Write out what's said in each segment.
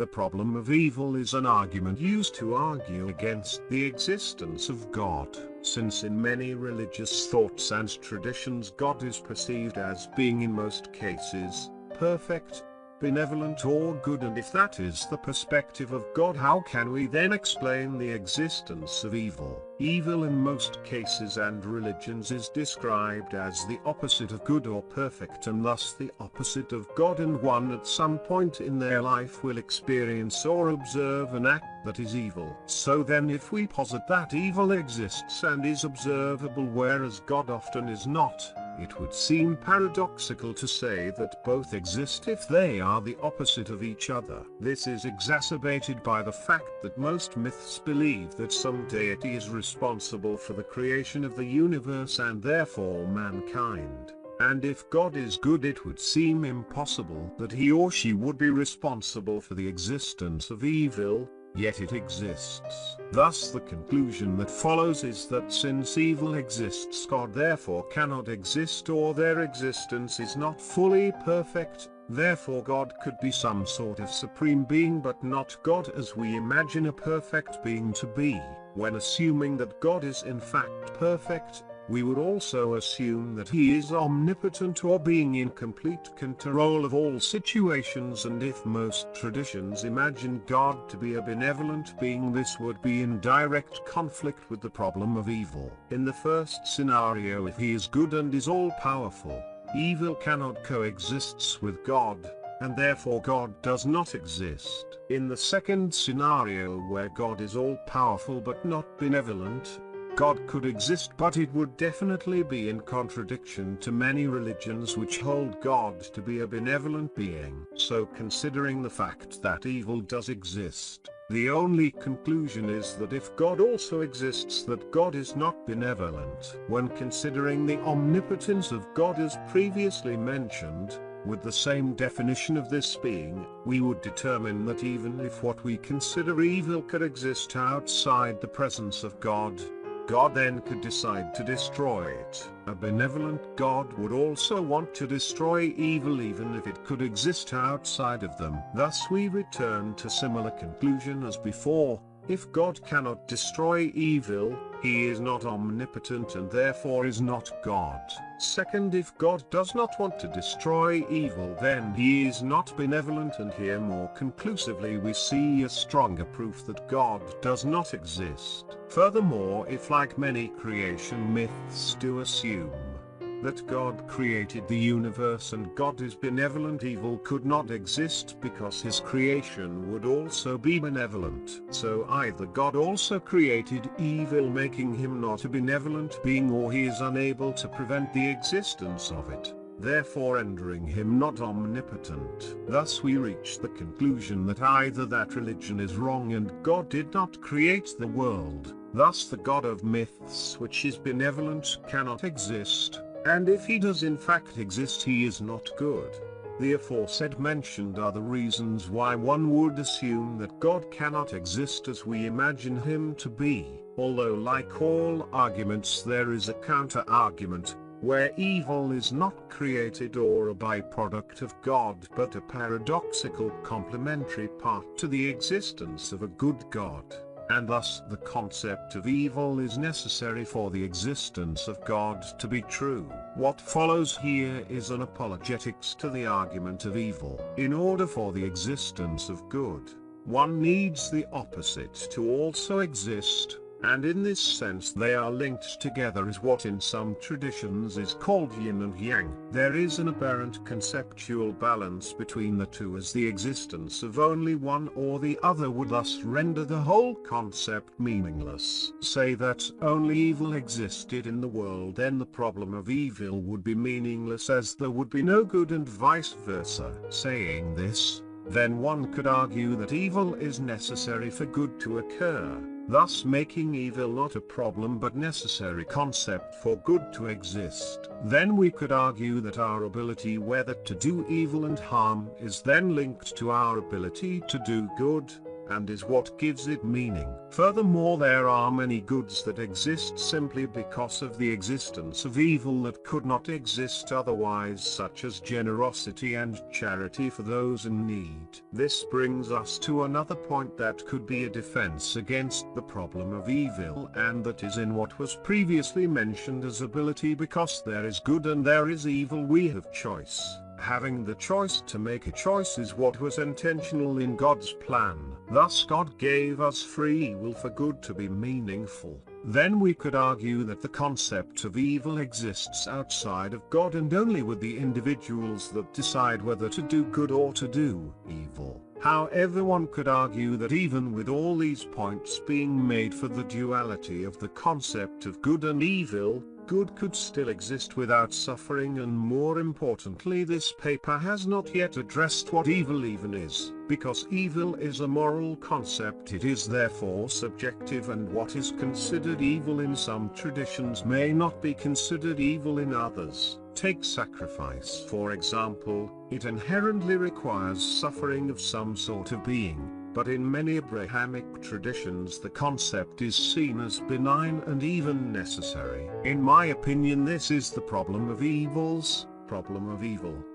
The problem of evil is an argument used to argue against the existence of God, since in many religious thoughts and traditions God is perceived as being in most cases perfect, benevolent or good, and if that is the perspective of God, how can we then explain the existence of evil? Evil in most cases and religions is described as the opposite of good or perfect, and thus the opposite of God, and one at some point in their life will experience or observe an act that is evil. So then if we posit that evil exists and is observable whereas God often is not, it would seem paradoxical to say that both exist if they are the opposite of each other. This is exacerbated by the fact that most myths believe that some deity is responsible for the creation of the universe and therefore mankind. And if God is good, it would seem impossible that he or she would be responsible for the existence of evil, yet it exists. Thus the conclusion that follows is that since evil exists, God therefore cannot exist, or their existence is not fully perfect. Therefore God could be some sort of supreme being but not God as we imagine a perfect being to be. When assuming that God is in fact perfect, we would also assume that he is omnipotent or being in complete control of all situations, and if most traditions imagine God to be a benevolent being, this would be in direct conflict with the problem of evil. In the first scenario, if he is good and is all-powerful, evil cannot coexist with God, and therefore God does not exist. In the second scenario, where God is all-powerful but not benevolent, God could exist, but it would definitely be in contradiction to many religions which hold God to be a benevolent being. So considering the fact that evil does exist, the only conclusion is that if God also exists, that God is not benevolent. When considering the omnipotence of God as previously mentioned, with the same definition of this being, we would determine that even if what we consider evil could exist outside the presence of God, God then could decide to destroy it. A benevolent God would also want to destroy evil even if it could exist outside of them. Thus we return to similar conclusion as before. If God cannot destroy evil, he is not omnipotent and therefore is not God. Second, if God does not want to destroy evil, then he is not benevolent, and here more conclusively we see a stronger proof that God does not exist. Furthermore, if like many creation myths do assume that God created the universe and God is benevolent, evil could not exist because his creation would also be benevolent. So either God also created evil, making him not a benevolent being, or he is unable to prevent the existence of it, therefore rendering him not omnipotent. Thus we reach the conclusion that either that religion is wrong and God did not create the world, thus the God of myths, which is benevolent, cannot exist. And if he does in fact exist, he is not good. The aforesaid mentioned are the reasons why one would assume that God cannot exist as we imagine him to be, although like all arguments there is a counter-argument, where evil is not created or a byproduct of God but a paradoxical complementary part to the existence of a good God. And thus the concept of evil is necessary for the existence of God to be true. What follows here is an apologetics to the argument of evil. In order for the existence of good, one needs the opposite to also exist, and in this sense they are linked together as what in some traditions is called yin and yang. There is an apparent conceptual balance between the two, as the existence of only one or the other would thus render the whole concept meaningless. Say that only evil existed in the world, then the problem of evil would be meaningless, as there would be no good, and vice versa. Saying this, then one could argue that evil is necessary for good to occur, thus making evil not a problem but necessary concept for good to exist. Then we could argue that our ability whether to do evil and harm is then linked to our ability to do good, and is what gives it meaning. Furthermore, there are many goods that exist simply because of the existence of evil that could not exist otherwise, such as generosity and charity for those in need. This brings us to another point that could be a defense against the problem of evil, and that is in what was previously mentioned as ability. Because there is good and there is evil, we have choice. Having the choice to make a choice is what was intentional in God's plan. Thus God gave us free will for good to be meaningful. Then we could argue that the concept of evil exists outside of God and only with the individuals that decide whether to do good or to do evil. However, one could argue that even with all these points being made for the duality of the concept of good and evil, good could still exist without suffering, and more importantly, this paper has not yet addressed what evil even is. Because evil is a moral concept, it is therefore subjective, and what is considered evil in some traditions may not be considered evil in others. Take sacrifice for example. It inherently requires suffering of some sort of being. But in many Abrahamic traditions the concept is seen as benign and even necessary. In my opinion, this is the problem of evil.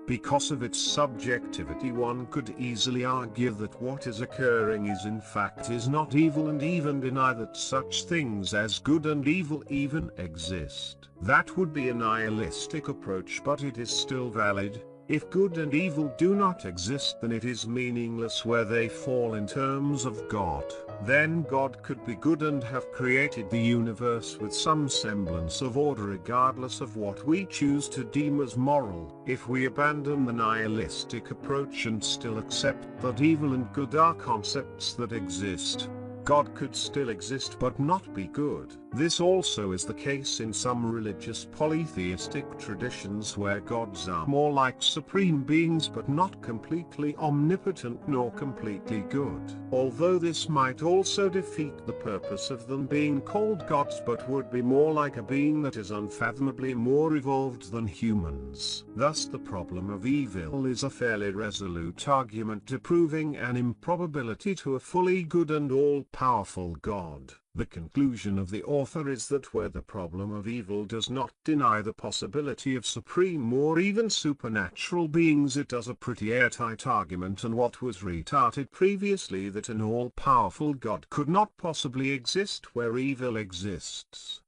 Because of its subjectivity, one could easily argue that what is occurring is not evil, and even deny that such things as good and evil even exist. That would be a nihilistic approach, but it is still valid. If good and evil do not exist, then it is meaningless where they fall in terms of God. Then God could be good and have created the universe with some semblance of order, regardless of what we choose to deem as moral. If we abandon the nihilistic approach and still accept that evil and good are concepts that exist, God could still exist but not be good. This also is the case in some religious polytheistic traditions where gods are more like supreme beings but not completely omnipotent nor completely good. Although this might also defeat the purpose of them being called gods, but would be more like a being that is unfathomably more evolved than humans. Thus the problem of evil is a fairly resolute argument to proving an improbability to a fully good and all-powerful God. The conclusion of the author is that where the problem of evil does not deny the possibility of supreme or even supernatural beings, it does a pretty airtight argument, and what was retarded previously, that an all-powerful God could not possibly exist where evil exists.